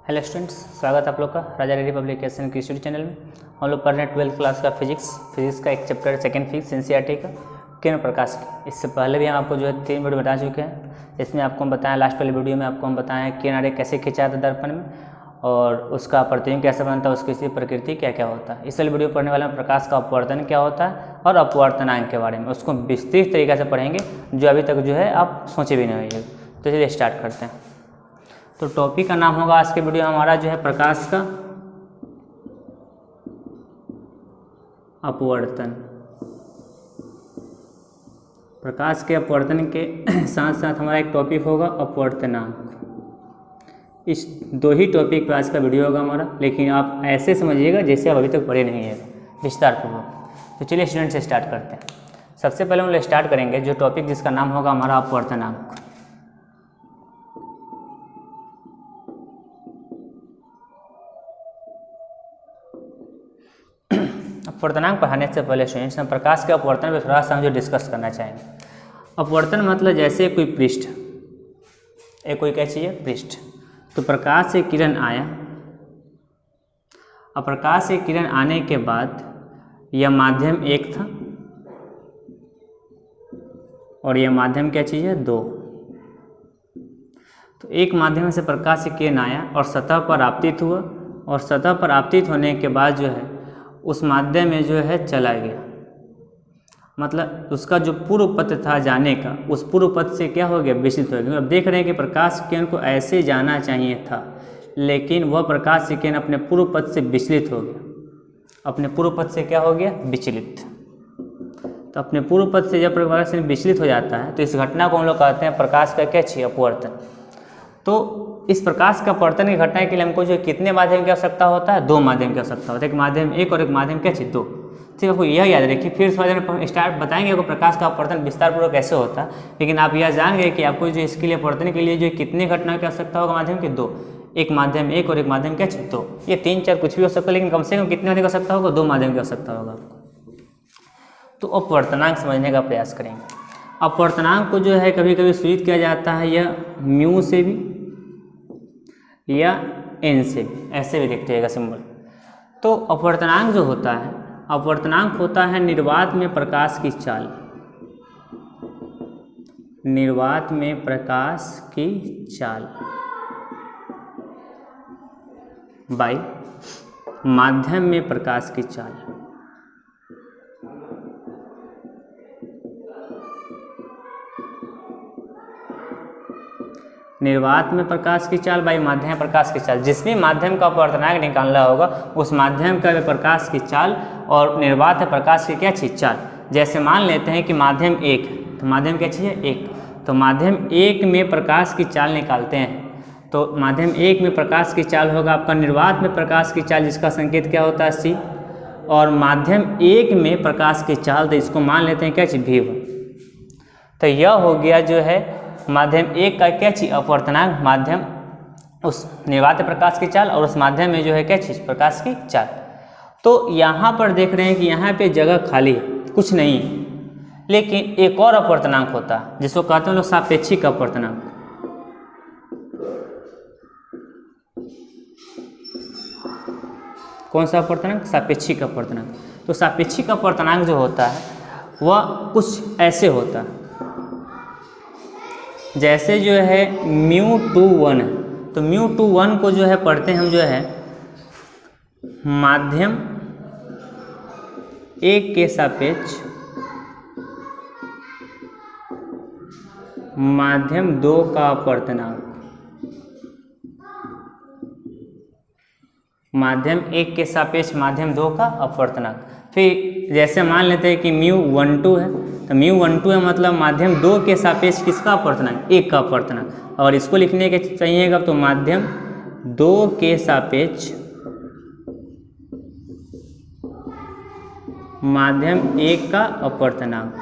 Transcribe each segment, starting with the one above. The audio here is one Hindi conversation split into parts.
हेलो स्टूडेंट्स, स्वागत है आप लोग का राजा रेड्डी पब्लिकेशन की स्टडी चैनल में। हम लोग पढ़ रहे हैं 12th क्लास का फिजिक्स का एक चैप्टर सेकंड फिजिक्स एनसीईआरटी का किरण प्रकाश की। इससे पहले भी हम आपको जो है 3 वीडियो बता चुके हैं। इसमें आपको हम बताएं, लास्ट वाले वीडियो में आपको हम बताएं किरण रे कैसे खींचा था दर्पण में और उसका प्रतिबिंब कैसे बनता है, उसकी प्रकृति क्या क्या होता है। इस वाले वीडियो पढ़ने वाले में प्रकाश का अपवर्तन क्या होता है और अपवर्तनांक के बारे में उसको विस्तृत तरीके से पढ़ेंगे, जो अभी तक जो है आप सोचे भी नहीं होंगे। तो चलिए स्टार्ट करते हैं। तो टॉपिक का नाम होगा आज के वीडियो हमारा जो है प्रकाश का अपवर्तन। प्रकाश के अपवर्तन के साथ साथ हमारा एक टॉपिक होगा अपवर्तनांक। इस 2 ही टॉपिक पर आज का वीडियो होगा हमारा, लेकिन आप ऐसे समझिएगा जैसे आप अभी तक पढ़े नहीं है विस्तार पूर्वक। तो चलिए स्टूडेंट से स्टार्ट करते हैं। सबसे पहले हम लोग स्टार्ट करेंगे जो टॉपिक जिसका नाम होगा हमारा अपवर्तनांक। अपवर्तनांक पढ़ाने से पहले स्टूडेंट्स हम प्रकाश के अपवर्तन पर थोड़ा सा हम जो डिस्कस करना चाहेंगे। अपवर्तन मतलब जैसे कोई पृष्ठ, कोई क्या चीज़ है पृष्ठ, तो प्रकाश से किरण आया। अब प्रकाश से किरण आने के बाद यह माध्यम 1 था और यह माध्यम क्या चीज़ है 2। तो एक माध्यम से प्रकाश से किरण आया और सतह पर आपतित हुआ, और सतह पर आपतित होने के बाद जो है उस माध्यम में जो है चला गया। मतलब उसका जो पूर्व पथ था जाने का, उस पूर्व पथ से क्या हो गया विचलित हो गया। अब देख रहे हैं कि प्रकाश किरण को ऐसे जाना चाहिए था, लेकिन वह प्रकाश किरण अपने पूर्व पथ से विचलित हो गया। अपने पूर्व पथ से क्या हो गया विचलित। तो अपने पूर्व पथ से जब प्रकाश विचलित हो जाता है तो इस घटना को हम लोग कहते हैं प्रकाश का क्या चाहिए अपवर्तन। तो इस प्रकाश का अपवर्तन की घटना के लिए हमको जो कितने माध्यम की आवश्यकता होता है 2 माध्यम की आवश्यकता होता है। एक माध्यम 1 और एक माध्यम क्या चाहिए 2। ठीक, आपको यह याद रखिए। फिर इस माध्यम स्टार्ट बताएंगे आपको प्रकाश का अपवर्तन विस्तार पूर्वक कैसे होता है, लेकिन आप यह जान गए कि आपको जो इसके लिए अपवर्तन के लिए जो कितने घटनाओं की आवश्यकता होगा माध्यम के 2। एक माध्यम 1 और एक माध्यम क्या चाहिए 2। ये 3 4 कुछ भी हो सकता है, लेकिन कम से कम कितने माध्यम की आवश्यकता होगा 2 माध्यम की आवश्यकता होगा आपको। तो अपवर्तनांक समझने का प्रयास करेंगे। अपवर्तनांक को जो है कभी कभी सूचित किया जाता है या म्यू से भी या एन से भी, ऐसे भी देखते रहेगा सिंबल। तो अपवर्तनांक जो होता है, अपवर्तनांक होता है निर्वात में प्रकाश की चाल। निर्वात में प्रकाश की चाल बाई माध्यम में प्रकाश की चाल। निर्वात में प्रकाश की चाल बाई माध्यम प्रकाश की चाल। जिस भी माध्यम का अपवर्तनांक निकालना होगा उस माध्यम का प्रकाश की चाल और निर्वात में प्रकाश की क्या चीज चाल। जैसे मान लेते हैं कि माध्यम 1 है, तो माध्यम क्या चाहिए 1। तो माध्यम 1 में प्रकाश की चाल निकालते हैं, तो माध्यम 1 में प्रकाश की चाल होगा आपका निर्वात में प्रकाश की चाल, जिसका संकेत क्या होता है C। और माध्यम 1 में प्रकाश की चाल, तो इसको मान लेते हैं क्या चीज V1। तो यह हो गया जो है माध्यम 1 का क्या चीज अपवर्तनांक, माध्यम उस निर्वात प्रकाश की चाल और उस माध्यम में जो है क्या चीज प्रकाश की चाल। तो यहाँ पर देख रहे हैं कि यहाँ पे जगह खाली है, कुछ नहीं है, लेकिन एक और अपवर्तनांक होता है जिसको कहते हैं लोग सापेक्षिक अपवर्तनांक। कौन सा अपवर्तनांक? सापेक्षिक अपवर्तनांक। तो सापेक्षिक अपवर्तनांक जो होता है वह कुछ ऐसे होता है, जैसे जो है μ21 है, तो μ21 को जो है पढ़ते हैं हम जो है माध्यम 1 के सापेक्ष माध्यम 2 का अपवर्तनांक। माध्यम 1 के सापेक्ष माध्यम 2 का अपवर्तनांक। फिर जैसे मान लेते हैं कि μ12 है, तो μ12 है मतलब माध्यम 2 के सापेक्ष किसका अपवर्तनांक 1 का अपवर्तनांक। और इसको लिखने के चाहिएगा तो माध्यम 2 के सापेक्ष माध्यम 1 का अपवर्तनांक।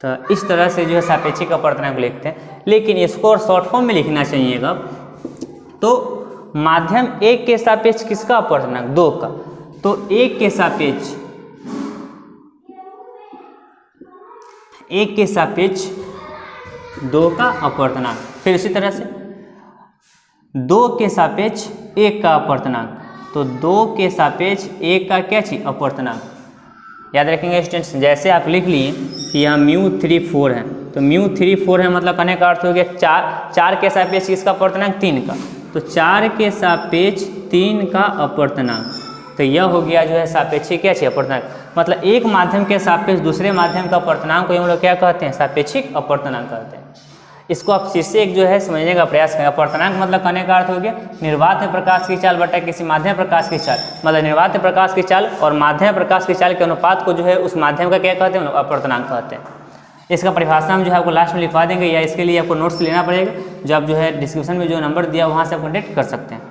तो इस तरह से जो है सापेक्षिक अपवर्तनांक लिखते हैं, लेकिन इसको और शॉर्ट फॉर्म में लिखना चाहिएगा। तो माध्यम 1 के सापेक्ष किसका अपवर्तनांक 2 का, तो 1 के सापेक्ष 1 के सापेक्ष 2 का अपवर्तनांक। फिर इसी तरह से 2 के सापेक्ष 1 का अपवर्तनांक, तो 2 के सापेक्ष 1 का क्या चीज अपवर्तनांक। याद रखेंगे स्टूडेंट्स, जैसे आप लिख लिए कि यहाँ μ34 है, तो μ34 है मतलब कहने का अर्थ हो गया 4 के सापेक्ष इसका अपवर्तनांक 3 का, तो 4 के सापेक्ष 3 का अपवर्तनांक, तो यह हो गया जो है सापेक्षिक क्या चाहिए अपवर्तनांक। मतलब एक माध्यम के सापेक्ष दूसरे माध्यम का अपवर्तनांक को हम लोग क्या कहते हैं, सापेक्षिक अपवर्तनांक कहते हैं। इसको आप शीर्षक जो है समझने का प्रयास करें। अपवर्तनांक मतलब कहने का अर्थ हो गया निर्वात में प्रकाश की चाल बटा किसी माध्यम प्रकाश की चाल, मतलब निर्वात में प्रकाश की चाल और माध्यम प्रकाश की चाल के अनुपात को जो है उस माध्यम का क्या कहते हैं, अपवर्तनांक कहते हैं। इसका परिभाषा हम जो है आपको लास्ट में लिखवा देंगे, या इसके लिए आपको नोट्स लेना पड़ेगा, जो आप जो है डिस्क्रिप्शन में जो नंबर दिया वहाँ से आप कॉन्टेक्ट कर सकते हैं।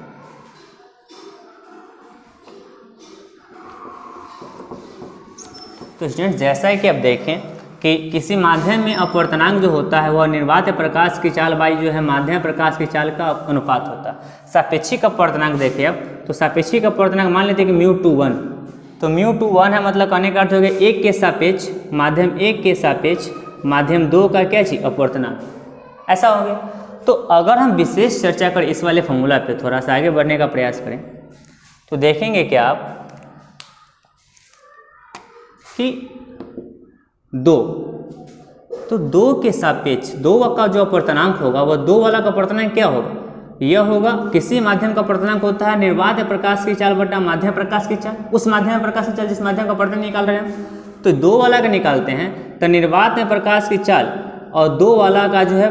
तो स्टूडेंट जैसा है कि आप देखें कि किसी माध्यम में अपवर्तनांक जो होता है वह निर्वात प्रकाश की चाल बाई जो है माध्यम प्रकाश की चाल का अनुपात होता है। सापेक्षिक अपवर्तनांक देखिए अब, तो सापेक्षिक अपवर्तनांक मान लेते हैं कि μ21, तो μ21 है मतलब कहने का अर्थ हो गया 1 के सापेक्ष माध्यम 1 के सापेक्ष माध्यम 2 का क्या चीज अपवर्तनांक, ऐसा हो गया। तो अगर हम विशेष चर्चा करें इस वाले फॉर्मूला पे, थोड़ा सा आगे बढ़ने का प्रयास करें, तो देखेंगे कि आप कि 2, तो 2 के सापेक्ष 2 का जो अपवर्तनांक होगा वह 2 वाला का अपवर्तनांक क्या होगा, यह होगा किसी माध्यम का अपवर्तनांक होता है निर्वात प्रकाश की चाल बटा माध्यम प्रकाश की चाल, उस माध्यम प्रकाश की चाल जिस माध्यम का अपवर्तनांक निकाल रहे हैं। तो 2 वाला का निकालते हैं तो निर्वात में प्रकाश की चाल और 2 वाला का जो है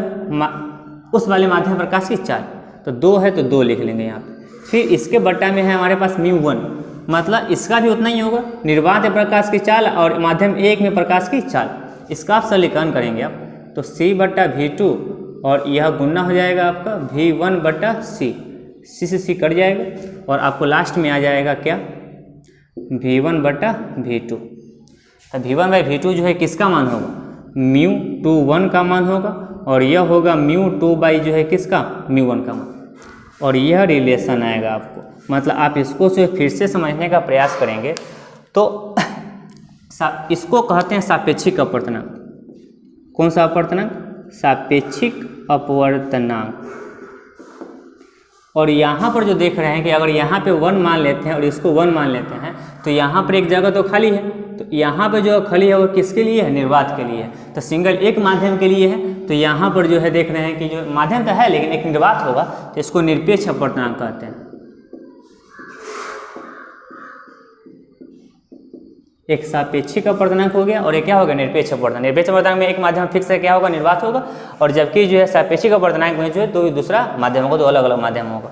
उस वाले माध्यम प्रकाश की चाल, तो 2 है तो 2 लिख लेंगे यहाँ पे। फिर इसके बट्टा में है हमारे पास μ1, मतलब इसका भी उतना ही होगा निर्वात प्रकाश की चाल और माध्यम 1 में प्रकाश की चाल, इसका आप सलीकरण करेंगे आप, तो c बट्टा v2 और यह गुना हो जाएगा आपका v1 बट्टा c, c से c कट जाएगा और आपको लास्ट में आ जाएगा क्या v1 बट्टा v2। तो v1 बाई v2 जो है किसका मान होगा, μ21 का मान होगा और यह होगा μ2 बाई जो है किसका μ1 का मान, और यह रिलेशन आएगा आपको। मतलब आप इसको से फिर से समझने का प्रयास करेंगे तो इसको कहते हैं सापेक्षिक अपवर्तनांक। कौन सा अपवर्तनांक, सापेक्षिक अपवर्तनांक। और यहाँ पर जो देख रहे हैं कि अगर यहाँ पे 1 मान लेते हैं और इसको 1 मान लेते हैं तो यहाँ पर एक जगह तो खाली है, तो यहाँ पे जो खाली है वो किसके लिए है, निर्वात के लिए है। तो सिंगल एक माध्यम के लिए है, तो यहाँ पर जो है देख रहे हैं कि जो माध्यम तो है लेकिन एक निर्वात होगा, तो इसको निरपेक्ष अपवर्तनांक कहते हैं। एक सापेक्षिक अपवर्तनांक हो गया और एक क्या होगा, निरपेक्ष अपवर्तनांक। निरपेक्ष अपवर्तनांक में एक माध्यम फिक्स है क्या होगा, निर्वात होगा, और जबकि जो है सापेक्षिक अपवर्तनांक में जो है तो दूसरा माध्यम होगा, 2 अलग अलग माध्यम होगा।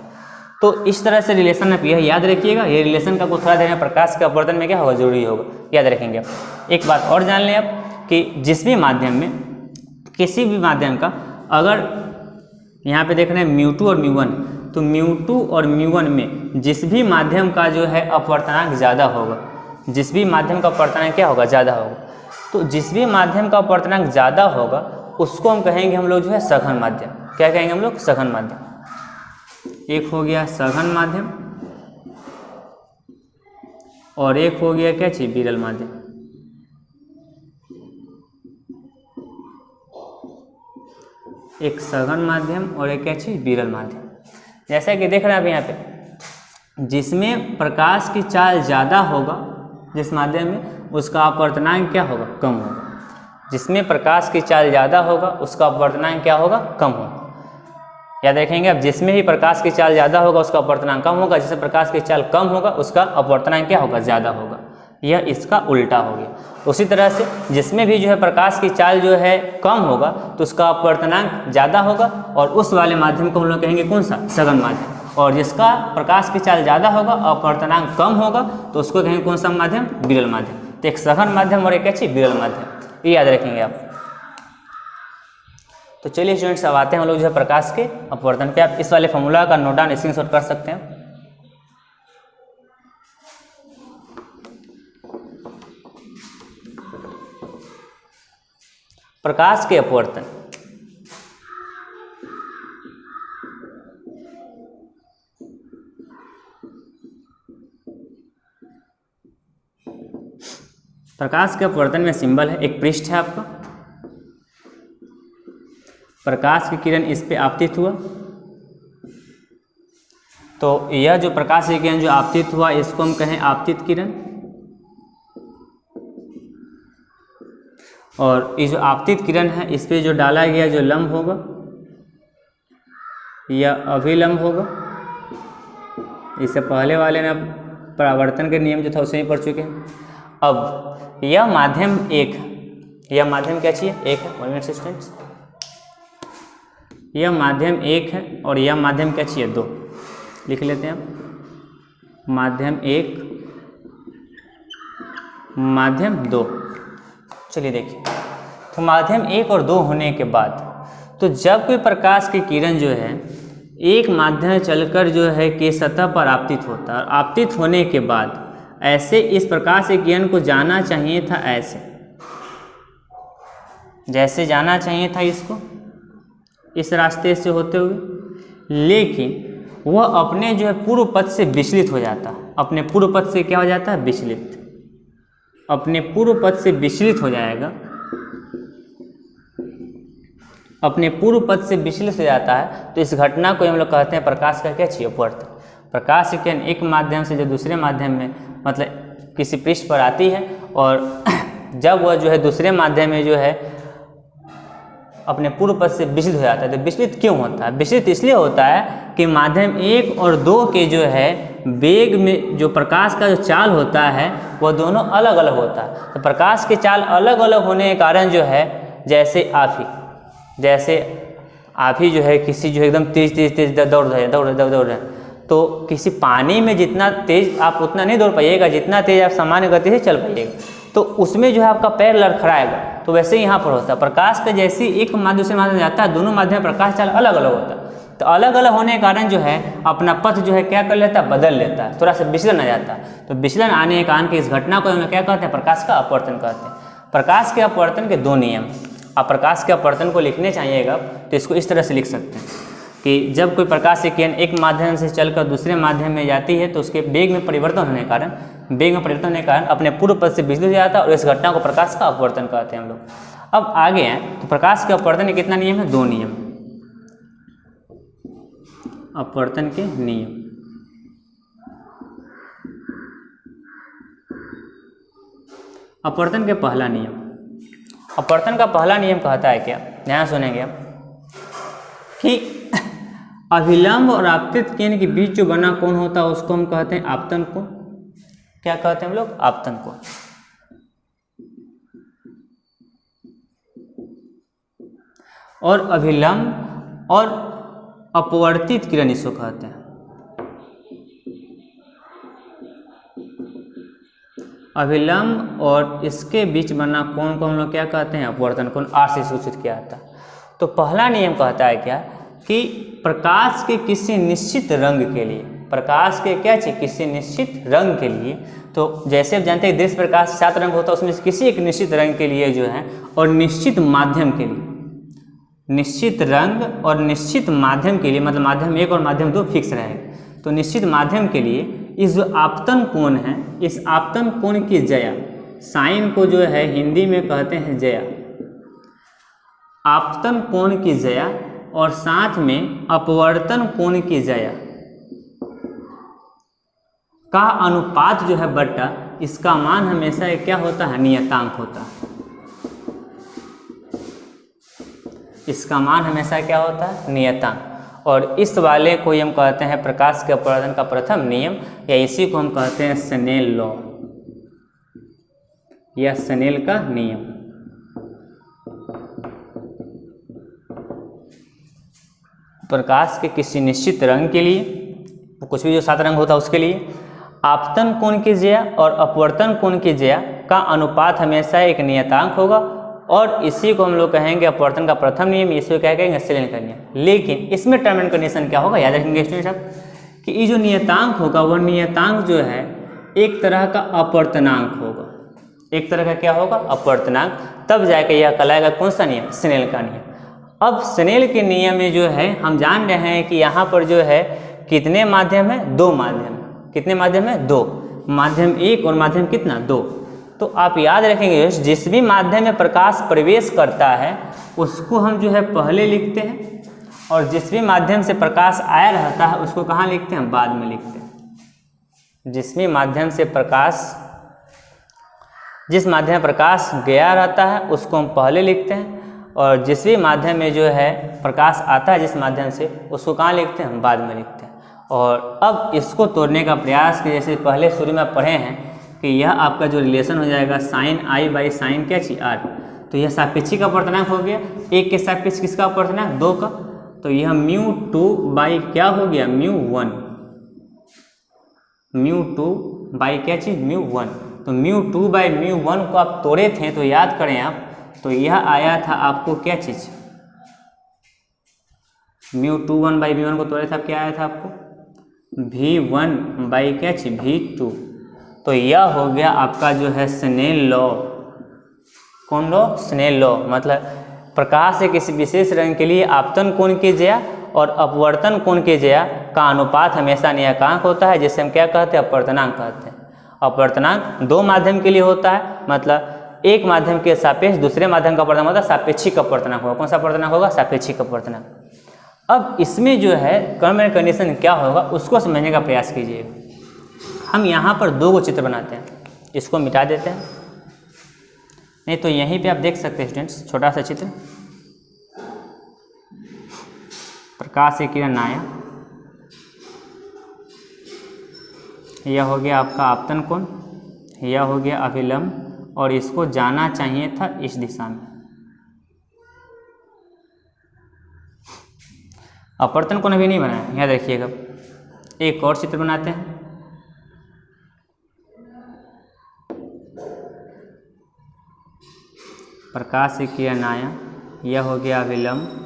तो इस तरह से रिलेशन आप यह याद रखिएगा, ये रिलेशन का कुछ थोड़ा देर प्रकाश के अपवर्तन में क्या होगा, जरूरी होगा, याद रखेंगे आप। एक बात और जान लें आप कि जिस भी माध्यम में किसी भी माध्यम का अगर यहाँ पे देख रहे हैं μ2 और μ1, तो μ2 और μ1 में जिस भी माध्यम का जो है अपवर्तनांक ज़्यादा होगा, जिस भी माध्यम का अपवर्तनांक क्या होगा, ज़्यादा होगा, तो जिस भी माध्यम का अपवर्तनांक ज़्यादा होगा उसको हम कहेंगे हम लोग जो है सघन माध्यम। क्या कहेंगे हम लोग, सघन माध्यम। एक हो गया सघन माध्यम और एक हो गया क्या चीज, विरल माध्यम। एक सघन माध्यम और एक क्या चीज, विरल माध्यम। जैसा कि देख रहे हैं आप यहाँ पे, जिसमें प्रकाश की चाल ज़्यादा होगा जिस माध्यम में, उसका अपवर्तनांक क्या होगा, कम होगा। जिसमें प्रकाश की चाल ज़्यादा होगा उसका अपवर्तनांक क्या होगा, कम होगा। याद रखेंगे अब, जिसमें ही प्रकाश की चाल ज़्यादा होगा उसका अपवर्तनांक कम होगा, जिसमें प्रकाश की चाल कम होगा उसका अपवर्तनांक क्या होगा, ज़्यादा होगा। यह इसका उल्टा हो गया। उसी तरह से जिसमें भी जो है प्रकाश की चाल जो है कम होगा तो उसका अपवर्तनांक ज़्यादा होगा, और उस वाले माध्यम को हम लोग कहेंगे कौन सा, सघन माध्यम। और जिसका प्रकाश की चाल ज़्यादा होगा अपवर्तनांक कम होगा तो उसको कहेंगे कौन सा माध्यम, विरल माध्यम। तो एक सघन माध्यम और एक अच्छी विरल माध्यम, ये याद रखेंगे आप। तो चलिए स्टूडेंट्स, अब आते हैं हम लोग जो है प्रकाश के अपवर्तन पे। आप इस वाले फॉर्मूला का नोट डाउन स्क्रीनशॉट कर सकते हैं। प्रकाश के अपवर्तन, प्रकाश के अपवर्तन में सिंबल है, एक पृष्ठ है आपका, प्रकाश की किरण इस पे आपतित हुआ, तो यह जो प्रकाशीय किरण जो आपतित हुआ इसको हम कहें आपतित किरण, और ये जो आपतित किरण है इस पे जो डाला गया जो लंब होगा यह अभिलंब होगा। इससे पहले वाले में परावर्तन के नियम जो था उसे ही पढ़ चुके हैं। अब यह माध्यम एक, यह माध्यम क्या चाहिए एक है, 1 मिनट स्टूडेंट्स, यह माध्यम एक है और यह माध्यम क्या चाहिए 2, लिख लेते हैं आप, माध्यम एक माध्यम 2। चलिए देखिए, तो माध्यम 1 और 2 होने के बाद तो जब कोई प्रकाश की किरण जो है एक माध्यम चलकर जो है कि सतह पर आपतित होता है, आपतित होने के बाद ऐसे इस प्रकाश की किरण को जाना चाहिए था ऐसे, जैसे जाना चाहिए था इसको इस रास्ते से होते हुए, लेकिन वह अपने जो है पूर्व पथ से विचलित हो जाता है। अपने पूर्व पथ से क्या हो जाता है विचलित, अपने पूर्व पथ से विचलित हो जाएगा, अपने पूर्व पथ से विचलित हो जाता है। तो इस घटना को हम लोग कहते हैं प्रकाश का क्या चाहिए अपवर्तन। प्रकाश की किरण एक माध्यम से जो दूसरे माध्यम में मतलब किसी पृष्ठ पर आती है और जब वह जो है दूसरे माध्यम में जो है अपने पूर्व पथ से विचलित हो जाता है। तो विचलित क्यों होता है, विचलित इसलिए होता है कि माध्यम 1 और 2 के जो है वेग में जो प्रकाश का जो चाल होता है वह दोनों अलग अलग होता है। तो प्रकाश के चाल अलग अलग होने के कारण जो है जैसे आप ही जो है किसी जो एकदम तेज दौड़ रहे हैं, तो किसी पानी में जितना तेज आप उतना नहीं दौड़ पाइएगा जितना तेज आप सामान्य गति से चल पाइएगा, तो उसमें जो है आपका पैर लड़खड़ाएगा। तो वैसे ही यहाँ पर होता है, प्रकाश का जैसे एक माध्यम से माध्यम जाता है दोनों माध्यम प्रकाश चाल अलग अलग होता है। तो अलग अलग होने के कारण जो है अपना पथ जो है क्या कर लेता है बदल लेता है, थोड़ा सा विचलन आ जाता है। तो विचलन आने के कारण के इस घटना को हम क्या कहते हैं प्रकाश का अपवर्तन कहते हैं। प्रकाश के अपवर्तन के 2 नियम, आप प्रकाश के अपवर्तन को लिखने चाहिएगा तो इसको इस तरह से लिख सकते हैं कि जब कोई प्रकाश की किरण एक माध्यम से चलकर दूसरे माध्यम में जाती है तो उसके वेग में परिवर्तन होने के कारण अपने पूर्व पथ से विचलित हो जाता है और इस घटना को प्रकाश का अपवर्तन कहते हैं हम लोग। अब आगे हैं तो प्रकाश के अपवर्तन के कितना नियम है 2 नियम, अपवर्तन के नियम। अपवर्तन के पहला नियम, अपवर्तन का पहला नियम कहता है क्या, ध्यान सुनेंगे कि अभिलंब और आपतित किरण के बीच जो बना कोण होता है उसको हम कहते हैं आपतन कोण। क्या कहते हैं हम लोग आपतन कोण। और अभिलंब और अपवर्तित किरण इसको कहते हैं। अभिलंब और इसके बीच बना कोण को हम लोग क्या कहते हैं अपवर्तन कोण, आर से सूचित किया जाता है। तो पहला नियम कहता है क्या कि प्रकाश के किसी निश्चित रंग के लिए, प्रकाश के क्या चाहिए किसी निश्चित रंग के लिए, तो जैसे आप जानते हैं दृश्य प्रकाश 7 रंग होता है, उसमें से किसी एक निश्चित रंग के लिए जो है और निश्चित माध्यम के लिए, निश्चित रंग और निश्चित माध्यम के लिए, मतलब माध्यम 1 और माध्यम 2 फिक्स रहेगा। तो निश्चित माध्यम के लिए इस जो आपतन कोण है, इस आपतन कोण की जया, साइन को जो है हिंदी में कहते हैं जया, आपतन कोण की जया और साथ में अपवर्तन कोण की जया का अनुपात जो है बट्टा, इसका मान हमेशा क्या होता है नियतांक होता है। इसका मान हमेशा क्या होता है नियतांक। और इस वाले को हम कहते हैं प्रकाश के अपवर्तन का प्रथम नियम, या इसी को हम कहते हैं स्नेल लॉ या स्नेल का नियम। प्रकाश के किसी निश्चित रंग के लिए, कुछ भी जो 7 रंग होता है उसके लिए, आपतन कोण की जया और अपवर्तन कोण की जया का अनुपात हमेशा एक नियतांक होगा। और इसी को हम लोग कहेंगे अपवर्तन का प्रथम नियम, इसी को क्या कहेंगे स्नेल का नियम। लेकिन इसमें टर्म एंड कंडीशन क्या होगा, याद रखेंगे स्टूडेंट साहब कि ये जो नियतांक होगा वह नियतांक जो है एक तरह का अपवर्तनांक होगा, एक तरह का क्या होगा अपवर्तनांक। तब जाकर यह कहलाएगा कौन सा नियम, स्नेल का नियम। अब स्नेल के नियम में जो है हम जान रहे हैं कि यहाँ पर जो है कितने माध्यम है, 2 माध्यम। कितने माध्यम है, 2 माध्यम 1 और माध्यम कितना 2। तो आप याद रखेंगे जिस भी माध्यम में प्रकाश प्रवेश करता है उसको हम जो है पहले लिखते हैं और जिस भी माध्यम से प्रकाश आया रहता है उसको कहाँ लिखते हैं, बाद में लिखते हैं। जिस माध्यम से प्रकाश गया रहता है उसको हम पहले लिखते हैं, और जिस भी माध्यम में जो है प्रकाश आता है जिस माध्यम से, उसको कहाँ लिखते हैं, हम बाद में लिखते हैं। और अब इसको तोड़ने का प्रयास कि जैसे पहले शुरू में पढ़े हैं कि यह आपका जो रिलेशन हो जाएगा साइन आई बाई साइन क्या चीज आर, तो यह सापेक्षी का अपर्तनांक हो गया। एक के सापेक्ष किसका अपर्तनांक, 2 का, तो यह μ2 बाई क्या हो गया, μ1, μ2 बाई क्या चीज, μ1। तो μ2 बाई μ1 को आप तोड़े थे तो याद करें आप, तो यह आया था आपको क्या चीज, μ21 बाई μ1 को तोड़े था, क्या आया था आपको v1 बाई क्या चीज, v2। तो यह हो गया आपका जो है स्नेल लॉ। कौन लॉ, स्नेल लॉ। मतलब प्रकाश से किसी विशेष रंग के लिए आपतन कोण की ज्या और अपवर्तन कोण की ज्या का अनुपात हमेशा नियतांक होता है, जिसे हम क्या कहते हैं, अपवर्तनांक कहते हैं। अपवर्तनांक 2 माध्यम के लिए होता है, मतलब एक माध्यम के सापेक्ष दूसरे माध्यम का अपवर्तनांक होता है, सापेक्षिक अपवर्तनांक होगा। कौन सा अपवर्तनांक होगा, सापेक्षिक अपवर्तनांक। अब इसमें जो है कर्म एंड कंडीशन क्या होगा उसको समझने का प्रयास कीजिएगा। हम यहाँ पर 2 चित्र बनाते हैं, इसको मिटा देते हैं, नहीं तो यहीं पे आप देख सकते हैं स्टूडेंट्स, छोटा सा चित्र, प्रकाश से किरण आया, यह हो गया आपका आपतन कोण, यह हो गया अभिलंब, और इसको जाना चाहिए था इस दिशा में। अपवर्तन कोण अभी नहीं बनाया, यहाँ देखिएगा। एक और चित्र बनाते हैं, प्रकाश से किरण आया, यह हो गया अभिलंब,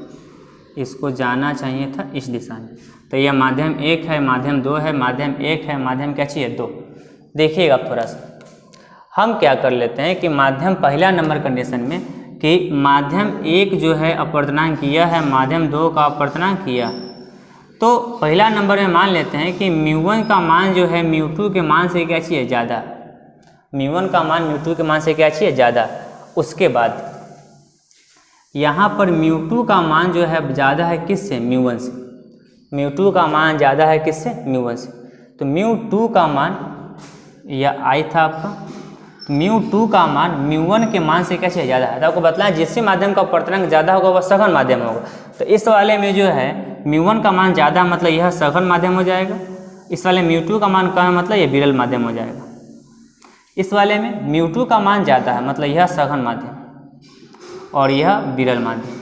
इसको जाना चाहिए था इस दिशा में। तो यह माध्यम 1 है, माध्यम 2 है, माध्यम 1 है, माध्यम क्या चाहिए, 2। देखिएगा थोड़ा सा, हम क्या कर लेते हैं कि माध्यम पहला नंबर कंडीशन में कि माध्यम 1 जो है अपवर्तनांक किया है, माध्यम 2 का अपवर्तनांक किया, तो पहला नंबर में मान लेते हैं कि μ1 का मान जो है μ2 के मान से क्या चाहिए, ज़्यादा। μ1 का मान μ2 के मान से क्या चाहिए, ज़्यादा। उसके बाद यहाँ पर μ2 का मान जो है ज़्यादा है किससे, μ1 से। μ2 का मान ज़्यादा है किससे, μ1 से। तो μ2 का मान यह आई था आपका, तो μ2 का मान μ1 के मान से कैसे ज़्यादा है। तो आपको बतलाएं जिससे माध्यम का अपवर्तनांक ज़्यादा होगा वह सघन माध्यम होगा। तो इस वाले में जो है μ1 का मान ज़्यादा, मतलब यह सघन माध्यम हो जाएगा। इस वाले μ2 का मान कम है, मतलब यह विरल माध्यम हो जाएगा। इस वाले में μ2 का मान ज़्यादा है, मतलब यह सघन माध्यम और यह विरल माध्यम।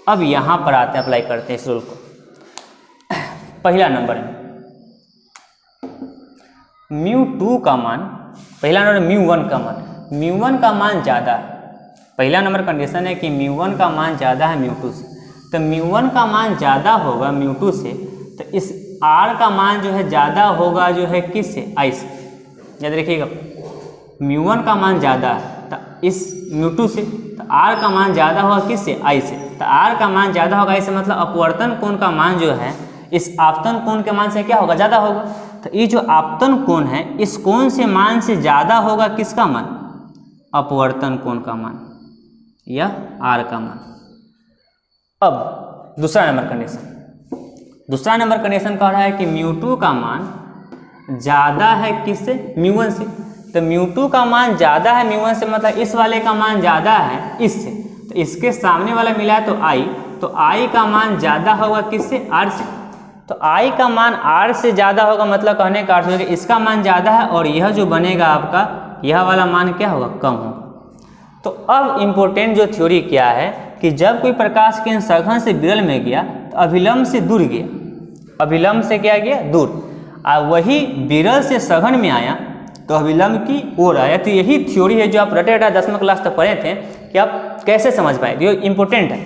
अब यहाँ पर आते हैं, अप्लाई करते हैं इस रूल को। पहला नंबर में μ2 का मान, पहला नंबर μ1 का मान, μ1 का मान ज़्यादा है। पहला नंबर कंडीशन है कि μ1 का मान ज़्यादा है μ2 से। तो μ1 का मान ज़्यादा होगा μ2 से, तो इस r का मान जो है ज़्यादा होगा जो है किससे, i से। याद रखिएगा, μ1 का मान ज़्यादा है तो इस μ2 से, तो r का मान ज़्यादा होगा किससे, i से। तो r का मान ज़्यादा होगा इससे मतलब अपवर्तन कोण का मान जो है इस आपतन कोण के मान से क्या होगा, ज़्यादा होगा। तो ये जो आपतन कोण है इस कोण से मान से ज़्यादा होगा किसका मान, अपवर्तन कोण का मान या r का मान। अब दूसरा नंबर कंडीशन कह रहा है कि μ2 का मान ज़्यादा है किससे, μ1 से। तो μ2 का मान ज़्यादा है μ1 से, मतलब इस वाले का मान ज़्यादा है इससे। तो इसके सामने वाला मिला है तो i का मान ज़्यादा होगा किससे, r से। तो i का मान r से ज़्यादा होगा, मतलब कहने का अर्थ है कि इसका मान ज़्यादा है और यह जो बनेगा आपका, यह वाला मान क्या होगा, कम होगा। तो अब इम्पोर्टेंट जो थ्योरी क्या है कि जब कोई प्रकाश किरण सघन से विरल में गया तो अभिलंब से दूर गया, अभिलंब से क्या गया, दूर। और वही विरल से सघन में आया तो अभिलंब की ओर आया। तो यही थ्योरी है जो आप रटे 10वीं क्लास तक पढ़े थे कि आप कैसे समझ पाए। ये इम्पोर्टेंट है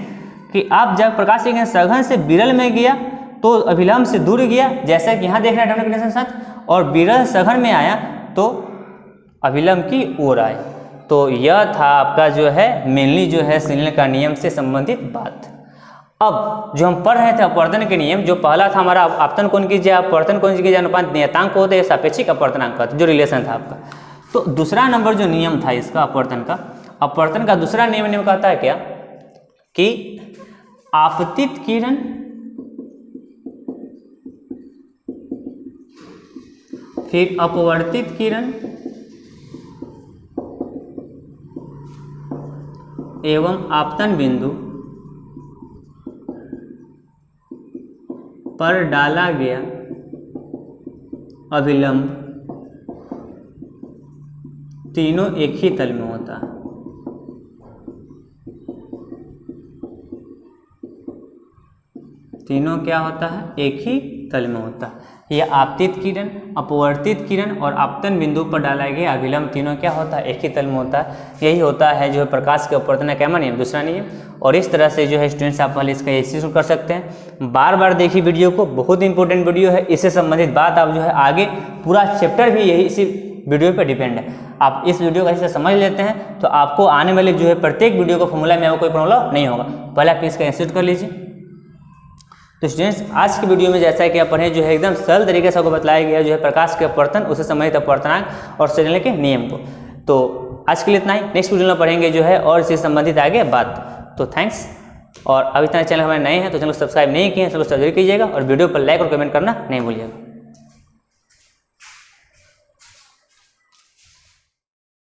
कि आप जब प्रकाश किरण सघन से विरल में गया तो अभिलंब से दूर गया, जैसा कि यहाँ देख रहे हैं कंडीशन साथ, और विरल सघन में आया तो अभिलंब की ओर आए। तो यह था आपका जो है मेनली जो है स्नेल का नियम से संबंधित बात। अब जो हम पढ़ रहे थे अपवर्तन के नियम, जो पहला था हमारा आपतन कोण की ज्या, अपवर्तन कोण की ज्या अनुपात नियतांक होते हैं, सापेक्षिक अपवर्तनांक जो रिलेशन था आपका। तो दूसरा नंबर जो नियम था इसका अपवर्तन का दूसरा नियम कहता है क्या कि आपतित किरण फिर अपवर्तित किरण एवं आपतन बिंदु पर डाला गया अभिलंब तीनों एक ही तल में होता है। तीनों क्या होता है? एक ही तल में होता है। यह आपतित किरण, अपवर्तित किरण और आपतन बिंदु पर डाला गया अभिलंब तीनों क्या होता है? एक ही तल में होता है। यही होता है जो है प्रकाश के अपवर्तन का नियम, दूसरा नियम। और इस तरह से जो है स्टूडेंट्स आप पहले इसका एक्सरसाइज कर सकते हैं। बार बार देखिए वीडियो को, बहुत इंपॉर्टेंट वीडियो है। इससे संबंधित बात आप जो है आगे पूरा चैप्टर भी यही इसी वीडियो पर डिपेंड है। आप इस वीडियो को अच्छे से समझ लेते हैं तो आपको आने वाले जो है प्रत्येक वीडियो को फॉर्मूला में आपको कोई प्रॉब्लम नहीं होगा। पहले आप इसका एक्सरसाइज कर लीजिए। तो स्टूडेंट्स आज की वीडियो में जैसा कि आप पढ़े जो है एकदम सरल तरीके से आपको बताया गया जो है प्रकाश के अपवर्तन, उससे संबंधित अपवर्तनांक और स्नेल के नियम को। तो आज के लिए इतना ही। नेक्स्ट वीडियो में पढ़ेंगे जो है और इससे संबंधित आगे बात। तो थैंक्स। और अभी तक चैनल हमारे नए हैं तो चैनल को सब्सक्राइब नहीं किए हैं, चैनल को सब्सक्राइब कीजिएगा और वीडियो पर लाइक और कमेंट करना नहीं भूलिएगा।